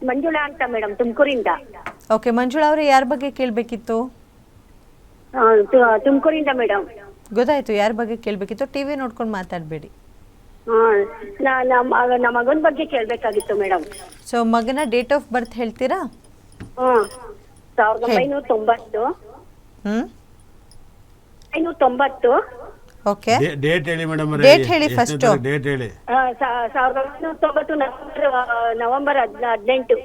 ಮಂಜುಳಾ ಅಂತ madam, ತುಮಕೂರಿಂದ. Okay Manjula ಅವರೇ, ಯಾರ ಬಗ್ಗೆ ಕೇಳಬೇಕಿತ್ತು? ತುಮಕೂರಿಂದ ಮೇಡಮ್. ಗೊತ್ತಾಯ್ತು ಯಾರ ಬಗ್ಗೆ ಕೇಳಬೇಕಿತ್ತು. ಟಿವಿ ನೋಡ್ಕೊಂಡು ಮಾತಾಡಬೇಡಿ. ನಮ್ಮ ಮಗನ ಬಗ್ಗೆ ಕೇಳಬೇಕಾಗಿತ್ತು ಮೇಡಮ್. ಸೊ ಮಗನ ಡೇಟ್ ಆಫ್ ಬರ್ತ್ ಹೇಳ್ತೀರಾ? 1990. 1990. ಓಕೆ, ಡೇಟ್ ಹೇಳಿ ಮೇಡಮ್. ಡೇಟ್ ಹೇಳಿ ಫಸ್ಟ್. ಡೇಟ್ ಹೇಳಿ. 1990 ನವೆಂಬರ್ 18.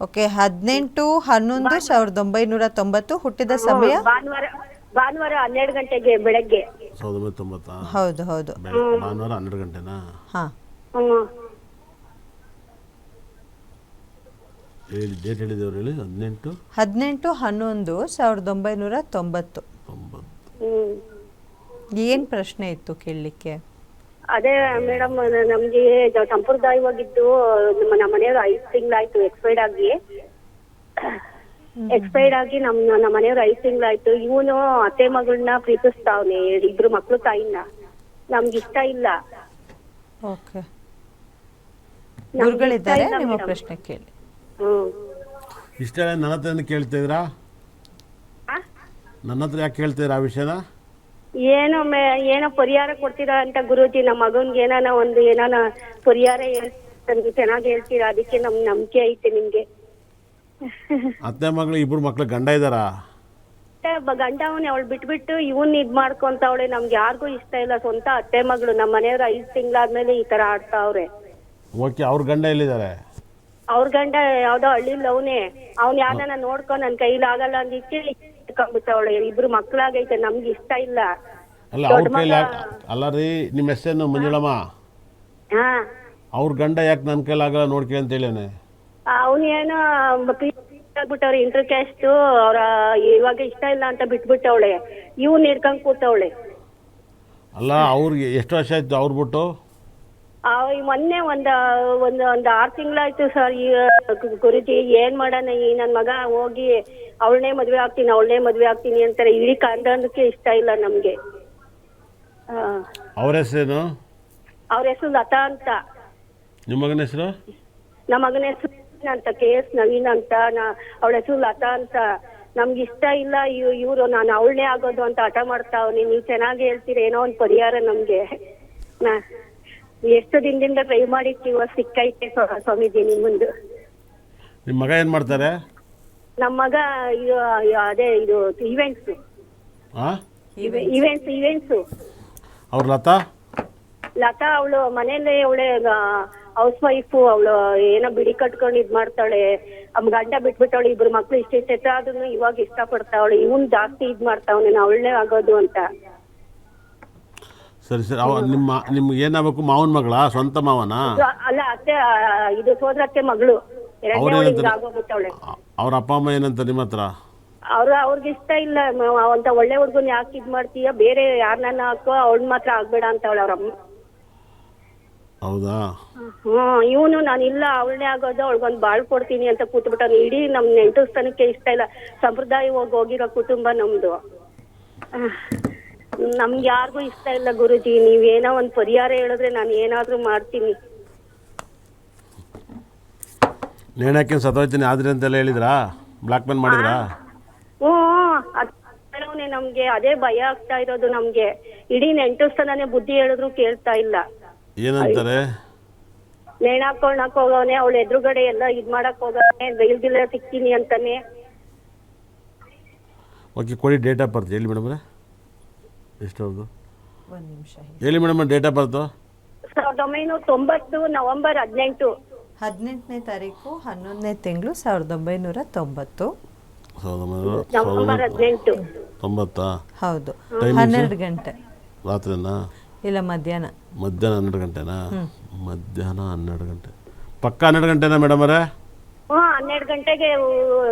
ಓಕೆ, 18/11/1990. ಹುಟ್ಟಿದ ಸಮಯ ಭಾನುವಾರ 12 ಗಂಟೆಗೆ ಬೆಳಗ್ಗೆ. 1990. ಹೌದು ಹೌದು, ಭಾನುವಾರ 12 ಗಂಟೆನಾ? ಹಾಂ ಹೇಳಿ, ಡೇಟ್ ಹೇಳಿದವ್ರು ಹೇಳಿ. 18/11/1990. ಏನು ಪ್ರಶ್ನೆ ಇತ್ತು ಕೇಳಲಿಕ್ಕೆ? ಅದೇ ಮೇಡಮ್, ನಮ್ಗೆ ಸಂಪ್ರದಾಯವಾಗಿದ್ದು ನಮ್ಮ ಮನೆಯವ್ರು 5 ತಿಂಗಳಾಯ್ತು ಎಕ್ಸ್ಪೈರ್ಡ್ ಆಗಿ ನಮ್ಮ ಮನೆಯವ್ರು 5 ತಿಂಗಳಾಯ್ತು. ಇವನು ಅತ್ತೆ ಮಗಳನ್ನ ಪ್ರೀತಿಸ್ತಾವ್ನೆ, 2 ಮಕ್ಳು ತಾಯಿನ. ನಮ್ಗೆ ಇಷ್ಟ ಇಲ್ಲ. ಓಕೆ, ಗುರುಗಳಿದ್ದಾರೆ, ನಿಮ್ಮ ಪ್ರಶ್ನೆ ಕೇಳಿ. ಇಷ್ಟೆಲ್ಲ ನನ್ನ ಹತ್ರ ಕೇಳ್ತಿದ್ರಾ? ನನ್ನ ಹತ್ರ ಯಾಕೆ ಕೇಳ್ತಿದ್ರ ಆ ವಿಷಯನ? ಏನೋ ಪರಿಹಾರ ಕೊಡ್ತೀರಾ ಅಂತ ಗುರೂಜಿ. ನಮ್ಮ ಮಗನ್ಗೆ ಏನಾನ ಪರಿಹಾರ ಚೆನ್ನಾಗಿ ಹೇಳ್ತೀರಾ, ಅದಕ್ಕೆ ನಮ್ ನಂಬಿಕೆ ಐತೆ ನಿಮ್ಗೆ. ಅತ್ತೆ ಮಗಳು 2 ಮಕ್ಳು ಗಂಡ ಇದ್ದಾರಾ? ಗಂಡ ಅವನೇ, ಅವಳು ಬಿಟ್ಬಿಟ್ಟು ಇವನ್ ಮಾಡ್ಕೊಂತವಳೆ. ನಮ್ಗೆ ಯಾರಿಗೂ ಇಷ್ಟ ಇಲ್ಲ. ಸ್ವಂತ ಅತ್ತೆ ಮಗಳು, ನಮ್ಮ ಮನೆಯವ್ರು 5 ತಿಂಗಳಾದ್ಮೇಲೆ ಈ ತರ ಆಡ್ತಾವ್ರೆ. ಓಕೆ, ಅವ್ರ ಗಂಡ ಎಲ್ಲಿದ್ದಾರೆ? ಅವ್ರ ಗಂಡ ಯಾವ್ದೋ ಹಳ್ಳಿಲ್ ಅವನೇ. ಅವ್ನ್ ಯಾರನ್ನ ನೋಡ್ಕೊಂಡ್ ನನ್ ಕೈಲಿ ಆಗಲ್ಲ ಅಂದಿಕ್ಕೆ ಇಟ್ಕೊಂಡ್ಬಿಟ್ಟವಳೆ. 2 ಮಕ್ಳಾಗೈತೆ, ನಮ್ಗೆ ಇಷ್ಟ ಇಲ್ಲ. ಅಲ್ಲ ಅವ್ರ ಕೈಲಿ ಅಲ್ಲ ರೀ, ನಿಮ್ಮ ಹೆಸರೇನು ಮಂಜುಳಮ್ಮ? ಅವ್ರ ಗಂಡ ಯಾಕೆ ನನ್ನ ಕೈಲಿ ಆಗಲ್ಲ ನೋಡ್ಕೆ ಅಂತ ಹೇಳೇನೆ. ಅವನೇನೋ ಆಗ್ಬಿಟ್ಟವ್ರೆ, ಇಂಟರ್ ಕ್ಯಾಸ್ಟ್. ಅವ್ರ ಇವಾಗ ಇಷ್ಟ ಇಲ್ಲ ಅಂತ ಬಿಟ್ಬಿಟ್ಟವಳೆ. ಇವ್ನ ಹಿಡ್ಕೊಂಡ್ ಕೂತವಳೆ. ಅಲ್ಲ ಅವ್ರಿಗೆ ಎಷ್ಟು ವರ್ಷ ಆಯ್ತು ಅವ್ರು ಬಿಟ್ಟು? ಮೊನ್ನೆ ಒಂದ್ 6 ತಿಂಗಳಾಯ್ತು ಸರ್. ಗುರುಜಿ ಏನ್ ಮಾಡೋಣ, ಈ ನನ್ ಮಗ ಹೋಗಿ ಅವಳನ್ನೇ ಮದ್ವೆ ಆಗ್ತೀನಿ ಅಂತಾರೆ. ಇಡೀ ಕಾಂಡಕ್ಕೆ ಇಷ್ಟ ಇಲ್ಲ ನಮ್ಗೆ. ಅವ್ರ ಹೆಸರೇನು? ಅವ್ರ ಹೆಸರು ಲತಾ ಅಂತ. ನಿಮ್ಮ ಮಗನ ಹೆಸರು? ನಮ್ಮ ಮಗನ ಹೆಸರು ಅಂತ KS ನವೀನ್ ಅಂತ. ಅವಳ ಹೆಸರು ಲತಾ ಅಂತ. ನಮ್ಗೆ ಇಷ್ಟ ಇಲ್ಲ. ಇವ್ರು ನಾನು ಅವಳನ್ನೇ ಆಗೋದು ಅಂತ ಹಠ ಮಾಡ್ತಾವ್ನಿ. ನೀವ್ ಚೆನ್ನಾಗಿ ಹೇಳ್ತೀರ, ಏನೋ ಒಂದ್ ಪರಿಹಾರ ನಮ್ಗೆ. ಎಷ್ಟು ದಿನದಿಂದ ಟ್ರೈ ಮಾಡಿರ್ತೀವ, ಸಿಕ್ಕೈತೆ ಸ್ವಾಮೀಜಿ ನಿಮ್ಮಂದು. ನಿಮ್ಮ ಮಗ ಏನ್ ಮಾಡ್ತಾರೆ? ನಮ್ಮ ಮಗ ಅದೇ ಇವೆಂಟ್ಸ್. ಅವ್ರ ಲತಾ ಅವಳು ಮನೇಲಿ ಅವಳೆ ಹೌಸ್ ವೈಫು. ಅವಳು ಏನೋ ಬಿಡಿ ಕಟ್ಕೊಂಡು ಮಾಡ್ತಾಳೆ. ಗಂಡ ಬಿಟ್ಬಿಟ್ಟವಳು. 2 ಮಕ್ಳು ಇಷ್ಟ ಆದ್ರೂ ಇವಾಗ ಇಷ್ಟ ಪಡ್ತಾವಳೆ. ಇವನ್ ಜಾಸ್ತಿ ಮಾಡ್ತಾವನೆ, ಅವಳನ್ನೇ ಆಗೋದು ಅಂತ. ಸರಿ ಸರಿ, ನಿಮ್ಗೆ ಏನಾಗಬೇಕು? ಮಾವನ ಮಗಳ? ಸ್ವಂತ ಮಾವನ? ಅಲ್ಲ, ಅತ್ತೆ. ಸೋದರತ್ತೆ ಮಗಳು. ಆಗೋಗ್ಬಿಟ್ಟವಳೆ. ಅವ್ರ ಅಪ್ಪ ಅಮ್ಮ ಏನಂತ ನಿಮ್ಮ ಹತ್ರ? ಅವ್ರಿಗೆ ಇಷ್ಟ ಇಲ್ಲ ಅಂತ. ಒಳ್ಳೆ ಹುಡ್ಗನ್ ಯಾಕೆ ಮಾಡ್ತೀಯ, ಬೇರೆ ಯಾರನ್ನ ಹಾಕೋ, ಅವಳ ಮಾತ್ರ ಆಗ್ಬೇಡ ಅಂತವಳೆ ಅವ್ರಮ್ಮ. ಹೌದಾ? ಇವನು ನಾನಿಲ್ಲ, ಅವಳನ್ನೇ ಆಗೋದು, ಅವಳಿಗೊಂದು ಬಾಳ್ ಕೊಡ್ತೀನಿ ಅಂತ ಕೂತ್ಬಿಟ್ಟ. ಇಡೀ ನಮ್ ನೆಂಟಸ್ಥಾನಕ್ಕೆ ಇಷ್ಟ ಇಲ್ಲ. ಸಂಪ್ರದಾಯ ಹೋಗಿರೋ ಕುಟುಂಬ ನಮ್ದು. ನಮ್ಗೆ ಯಾರಿಗೂ ಇಷ್ಟ ಇಲ್ಲ ಗುರುಜಿ. ನೀವೇನೋ ಒಂದ್ ಪರಿಹಾರ ಹೇಳಿದ್ರೆ ನಾನು ಏನಾದ್ರೂ ಮಾಡ್ತೀನಿ. ನೇಣಕ್ಕೆ ಸತ್ತೋಯ್ತೀನಿ ಆದ್ರೆ ಅಂತೆಲ್ಲ ಹೇಳಿದ್ರಾ? ಬ್ಲಾಕ್ ಮೇಲ್ ಮಾಡಿದ್ರಾ? ಅದೇ ನಮ್ಗೆ ಅದೇ ಭಯ ಆಗ್ತಾ ಇರೋದು. ನಮ್ಗೆ ಇಡೀ ನೆಂಟಸ್ಥಾನನೇ ಬುದ್ಧಿ ಹೇಳಿದ್ರು ಕೇಳ್ತಾ ಇಲ್ಲ. ಏನಂತಾರೆ? ನೇಣಾಕೊಳಕ್ ಹೋಗವನೆ, ಅವಳ ಎದುರುಗಡೆ ಎಲ್ಲ ಮಾಡಕ್ ಹೋಗವನೆ, ಬೈಲ್ದಿಲ್ಲ ಸಿಗ್ತೀನಿ ಅಂತಾನೆ. ಓಕೆ, ಕೊಡಿ ಡೇಟ್ ಆಫ್ ಬರ್ತ್ ಹೇಳಿ ಮೇಡಮ್. ಎಷ್ಟು ಅವ್ರದ್ದು? 1 ನಿಮಿಷ ಹೇಳಿ madam, date of birth? 1990 November 18. 18ನೇ ತಾರೀಕು 11ನೇ ತಿಂಗಳು 1990. ನವೆಂಬರ್ 18. 90? ಹೌದು. 12 ಗಂಟೆ ರಾತ್ರಿನಾ? ಇಲ್ಲ, ಮಧ್ಯಾಹ್ನ 12 ಗಂಟೆನಾ? ಮಧ್ಯಾಹ್ನ 12 ಗಂಟೆ. ಪಕ್ಕ 12 ಗಂಟೆನಾ ಮೇಡಮ್ ಅವರೇ? 12 ಗಂಟೆಗೆ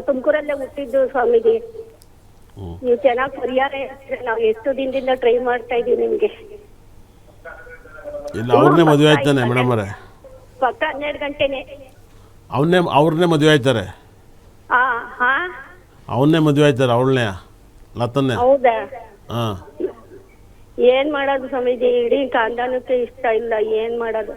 ತುಮಕೂರಲ್ಲೇ ಹುಟ್ಟಿದ್ದು ಸ್ವಾಮೀಜಿ. ನೀವು ಚೆನ್ನಾಗಿ ಪರಿಹಾರ ಹೇಳ್ತೀರ. ನಾವು ಎಷ್ಟು ದಿನದಿಂದ ಟ್ರೈ ಮಾಡ್ತಾ ಇದೀವಿ ನಿಮ್ಗೆ. ಇಲ್ಲ, ಅವ್ರನ್ನೇ ಮದುವೆ ಆಯ್ತಾನೆ ಮೇಡಮ್ ಅವರೇ? ಪಕ್ಕ 12 ಗಂಟೆನೆ. ಅವ್ರನ್ನೇ ಮದುವೆ ಆಯ್ತಾರೆ? ಅವನ್ನೇ ಮದುವೆ ಆಯ್ತಾರೆ, ಅವಳನ್ನೇ, ಲತನ್ನೇ. ಹೌದಾ? ಹಾಂ. ಏನ್ ಮಾಡೋದು ಸ್ವಾಮೀಜಿ, ಇಡೀ ಕಾಂದಾನಕ್ಕೆ ಇಷ್ಟ ಇಲ್ಲ. ಏನ್ ಮಾಡೋದು?